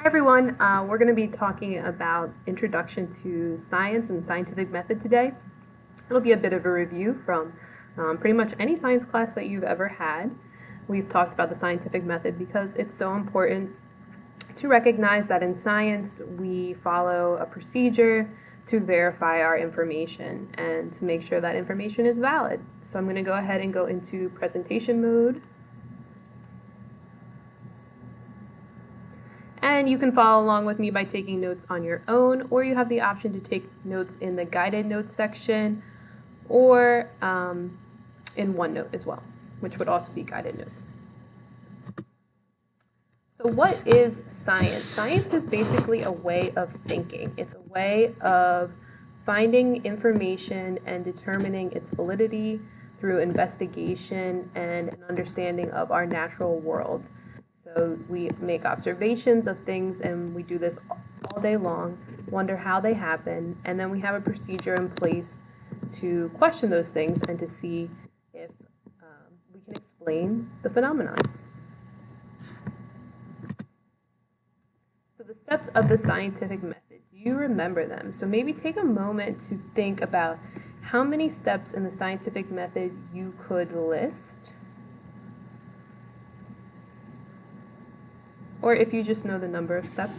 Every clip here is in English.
Hi everyone, we're going to be talking about Introduction to Science and Scientific Method today. It'll be a bit of a review from pretty much any science class that you've ever had. We've talked about the scientific method because it's so important to recognize that in science we follow a procedure to verify our information and to make sure that information is valid. So I'm going to go ahead and go into presentation mode. And you can follow along with me by taking notes on your own, or you have the option to take notes in the guided notes section, or in OneNote as well, which would also be guided notes. So what is science? Science is basically a way of thinking. It's a way of finding information and determining its validity through investigation and an understanding of our natural world. So we make observations of things, and we do this all day long, wonder how they happen, and then we have a procedure in place to question those things and to see if we can explain the phenomenon. So the steps of the scientific method, do you remember them? So maybe take a moment to think about how many steps in the scientific method you could list. Or if you just know the number of steps.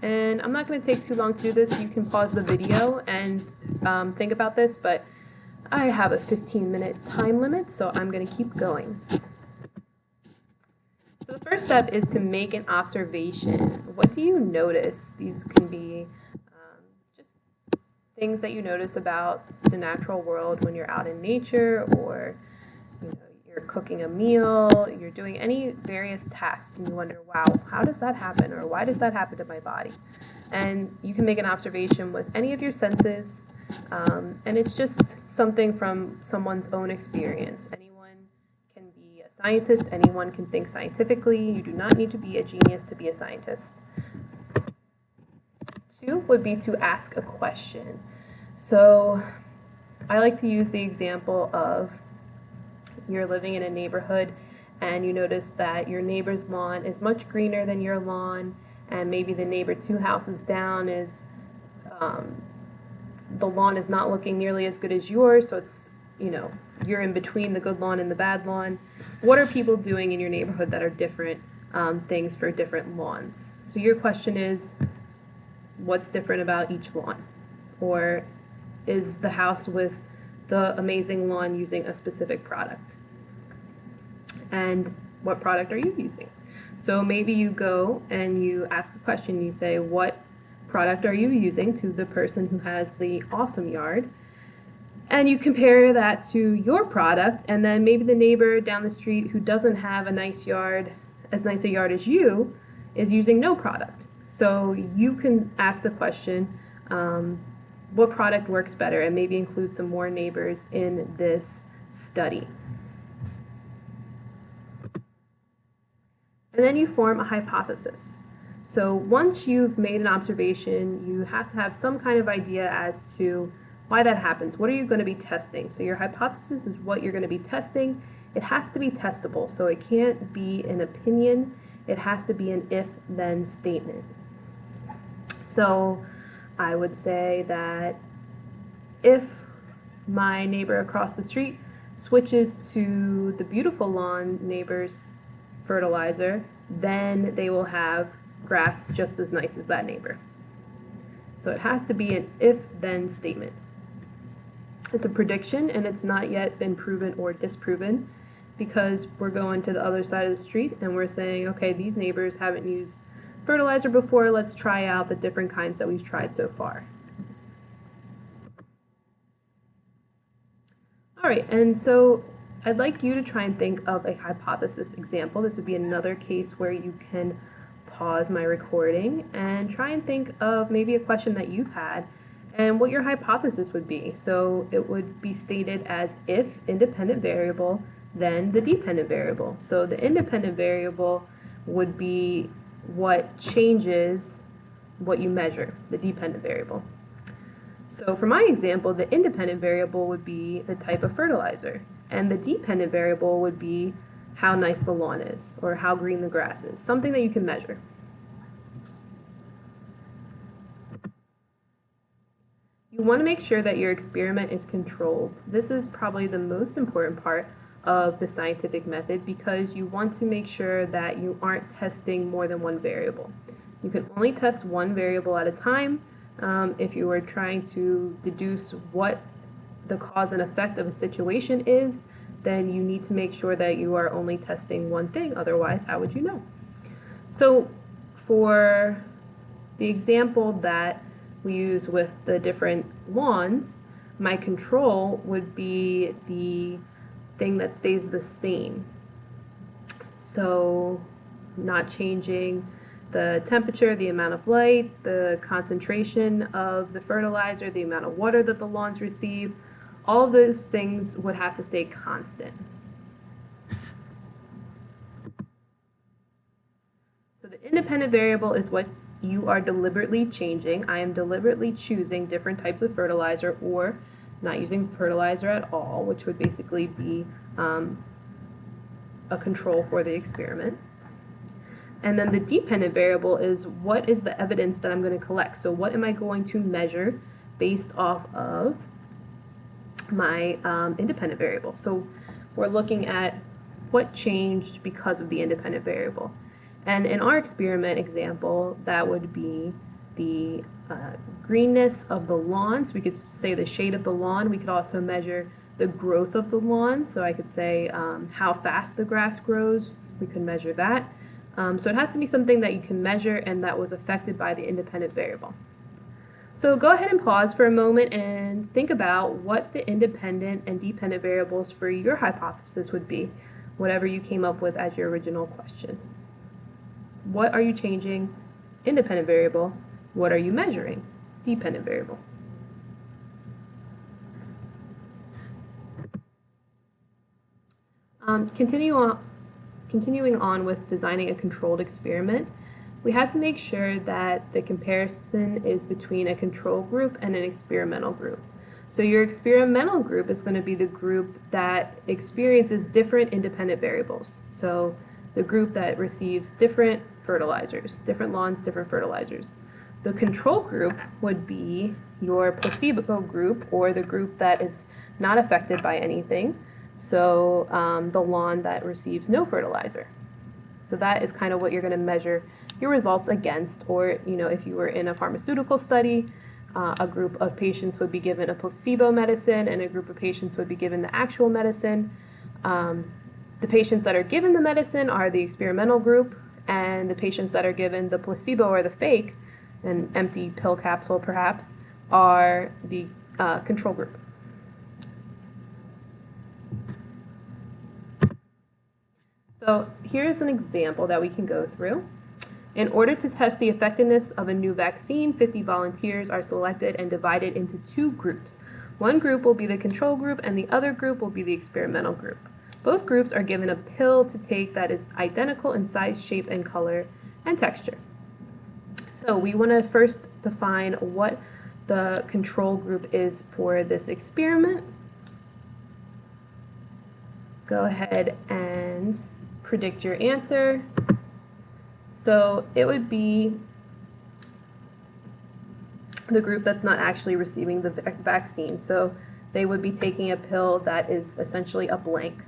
And I'm not going to take too long to do this. You can pause the video and think about this, but I have a 15-minute time limit, so I'm going to keep going. So the first step is to make an observation. What do you notice? These can be just things that you notice about the natural world when you're out in nature, or you're cooking a meal, you're doing any various tasks, and you wonder, wow, how does that happen? Or why does that happen to my body? And you can make an observation with any of your senses, and it's just something from someone's own experience. Anyone can be a scientist, anyone can think scientifically. You do not need to be a genius to be a scientist. 2 would be to ask a question. So I like to use the example of you're living in a neighborhood and you notice that your neighbor's lawn is much greener than your lawn, and maybe the neighbor 2 houses down is the lawn is not looking nearly as good as yours, so it's, you're in between the good lawn and the bad lawn. What are people doing in your neighborhood that are different things for different lawns? So your question is, what's different about each lawn? Or is the house with the amazing lawn using a specific product? And what product are you using? So maybe you go and you ask a question. You say, what product are you using, to the person who has the awesome yard? And you compare that to your product, and then maybe the neighbor down the street who doesn't have a nice yard, as nice a yard as you, is using no product. So you can ask the question, what product works better, and maybe include some more neighbors in this study. And then you form a hypothesis. So once you've made an observation, you have to have some kind of idea as to why that happens. What are you going to be testing? So your hypothesis is what you're going to be testing. It has to be testable, so it can't be an opinion. It has to be an if-then statement. So I would say that if my neighbor across the street switches to the beautiful lawn neighbor's fertilizer, then they will have grass just as nice as that neighbor. So it has to be an if-then statement. It's a prediction, and it's not yet been proven or disproven, because we're going to the other side of the street and we're saying, okay, these neighbors haven't used fertilizer before, let's try out the different kinds that we've tried so far. All right, and so I'd like you to try and think of a hypothesis example. This would be another case where you can pause my recording and try and think of maybe a question that you've had and what your hypothesis would be. So it would be stated as, if independent variable, then the dependent variable. So the independent variable would be what changes what you measure, the dependent variable. So for my example, the independent variable would be the type of fertilizer, and the dependent variable would be how nice the lawn is or how green the grass is, something that you can measure. You want to make sure that your experiment is controlled. This is probably the most important part of the scientific method because you want to make sure that you aren't testing more than one variable. You can only test one variable at a time. If you are trying to deduce what the cause and effect of a situation is, then you need to make sure that you are only testing one thing. Otherwise, how would you know? So for the example that we use with the different lawns, my control would be the thing that stays the same. So not changing the temperature, the amount of light, the concentration of the fertilizer, the amount of water that the lawns receive, all of those things would have to stay constant. So the independent variable is what you are deliberately changing. I am deliberately choosing different types of fertilizer or not using fertilizer at all, which would basically be a control for the experiment. And then the dependent variable is what is the evidence that I'm going to collect. So what am I going to measure based off of my independent variable? So we're looking at what changed because of the independent variable. And in our experiment example, that would be the greenness of the lawn. So we could say the shade of the lawn. We could also measure the growth of the lawn. So I could say how fast the grass grows. We could measure that. So it has to be something that you can measure and that was affected by the independent variable. So go ahead and pause for a moment and think about what the independent and dependent variables for your hypothesis would be, whatever you came up with as your original question. What are you changing? Independent variable. What are you measuring? Dependent variable. Continuing on with designing a controlled experiment, we had to make sure that the comparison is between a control group and an experimental group. So your experimental group is going to be the group that experiences different independent variables. So the group that receives different fertilizers, different lawns, different fertilizers. The control group would be your placebo group, or the group that is not affected by anything. So the lawn that receives no fertilizer. So that is kind of what you're going to measure your results against. Or, you know, if you were in a pharmaceutical study, a group of patients would be given a placebo medicine and a group of patients would be given the actual medicine. The patients that are given the medicine are the experimental group, and the patients that are given the placebo or the fake, an empty pill capsule perhaps, are the control group. So here's an example that we can go through. In order to test the effectiveness of a new vaccine, 50 volunteers are selected and divided into two groups. One group will be the control group and the other group will be the experimental group. Both groups are given a pill to take that is identical in size, shape, and color and texture. So we want to first define what the control group is for this experiment. Go ahead and predict your answer. So it would be the group that's not actually receiving the vaccine. So they would be taking a pill that is essentially a blank.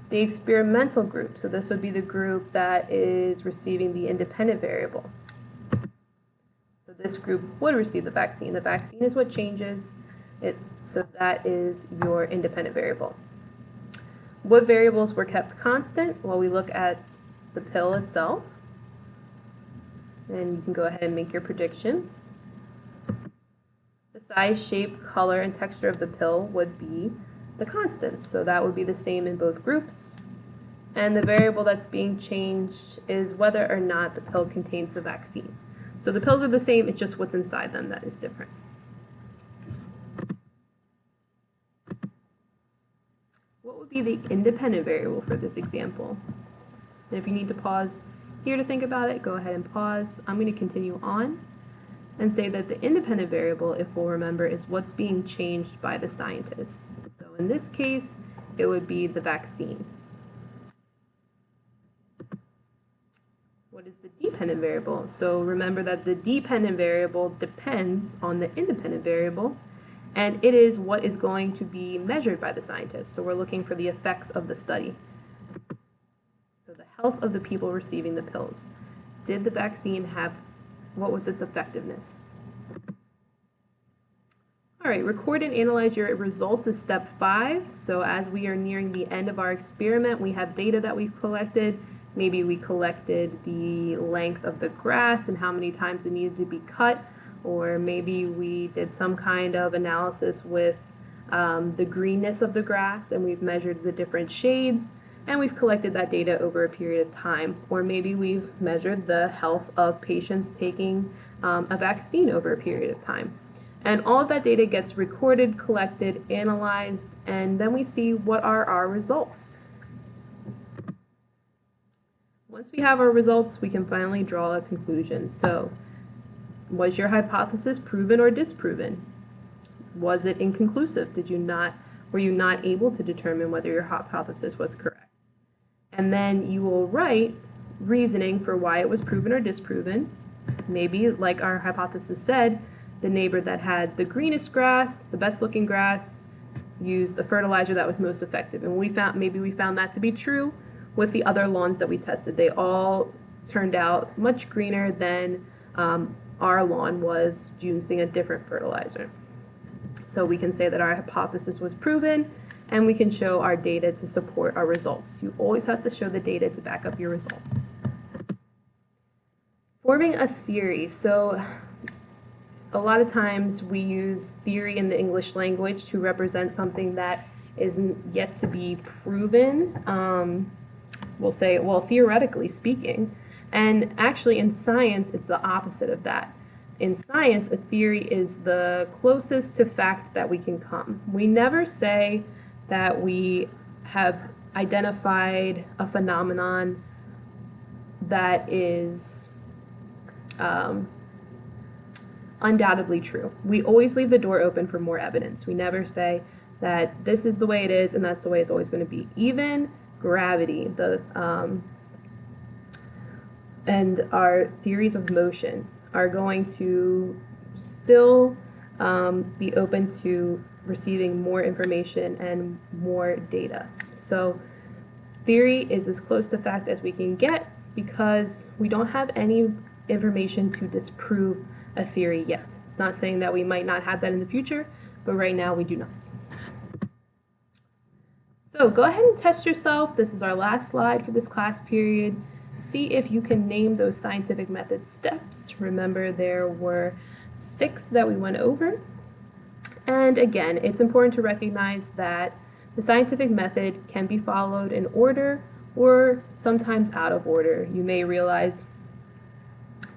The experimental group, so this would be the group that is receiving the independent variable. So this group would receive the vaccine. The vaccine is what changes it, so that is your independent variable. What variables were kept constant? Well, we look at the pill itself, and you can go ahead and make your predictions. The size, shape, color, and texture of the pill would be the constants, so that would be the same in both groups. And the variable that's being changed is whether or not the pill contains the vaccine. So the pills are the same, it's just what's inside them that is different. What would be the independent variable for this example? And if you need to pause here to think about it, go ahead and pause. I'm going to continue on and say that the independent variable, if we'll remember, is what's being changed by the scientist. So in this case, it would be the vaccine. What is the dependent variable? So remember that the dependent variable depends on the independent variable, and it is what is going to be measured by the scientist. So we're looking for the effects of the study. So the health of the people receiving the pills. Did the vaccine have, what was its effectiveness? All right, record and analyze your results is step 5. So as we are nearing the end of our experiment, we have data that we've collected. Maybe we collected the length of the grass and how many times it needed to be cut, or maybe we did some kind of analysis with the greenness of the grass and we've measured the different shades and we've collected that data over a period of time. Or maybe we've measured the health of patients taking a vaccine over a period of time. And all of that data gets recorded, collected, analyzed, and then we see what are our results. Once we have our results, we can finally draw a conclusion. So, was your hypothesis proven or disproven? Was it inconclusive? Were you not able to determine whether your hypothesis was correct? And then you will write reasoning for why it was proven or disproven. Maybe, like our hypothesis said, the neighbor that had the greenest grass, the best looking grass, used the fertilizer that was most effective. And maybe we found that to be true with the other lawns that we tested. They all turned out much greener than our lawn was using a different fertilizer. So we can say that our hypothesis was proven, and we can show our data to support our results. You always have to show the data to back up your results. Forming a theory. So a lot of times we use theory in the English language to represent something that is yet to be proven. We'll say, well, theoretically speaking. And actually in science, it's the opposite of that. In science, a theory is the closest to fact that we can come. We never say that we have identified a phenomenon that is undoubtedly true. We always leave the door open for more evidence. We never say that this is the way it is and that's the way it's always going to be. Even gravity, and our theories of motion are going to still be open to receiving more information and more data. So theory is as close to fact as we can get because we don't have any information to disprove a theory yet. It's not saying that we might not have that in the future, but right now we do not. So go ahead and test yourself. This is our last slide for this class period. See if you can name those scientific method steps. Remember, there were 6 that we went over. And again, it's important to recognize that the scientific method can be followed in order or sometimes out of order. You may realize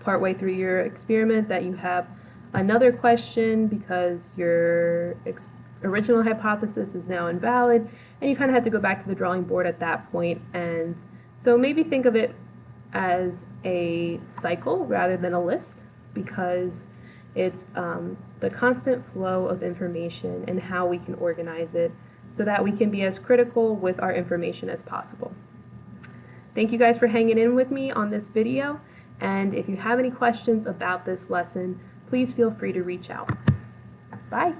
partway through your experiment that you have another question because your original hypothesis is now invalid, and you kind of have to go back to the drawing board at that point. And so maybe think of it as a cycle rather than a list, because it's the constant flow of information and how we can organize it so that we can be as critical with our information as possible. Thank you guys for hanging in with me on this video, and if you have any questions about this lesson, please feel free to reach out. Bye.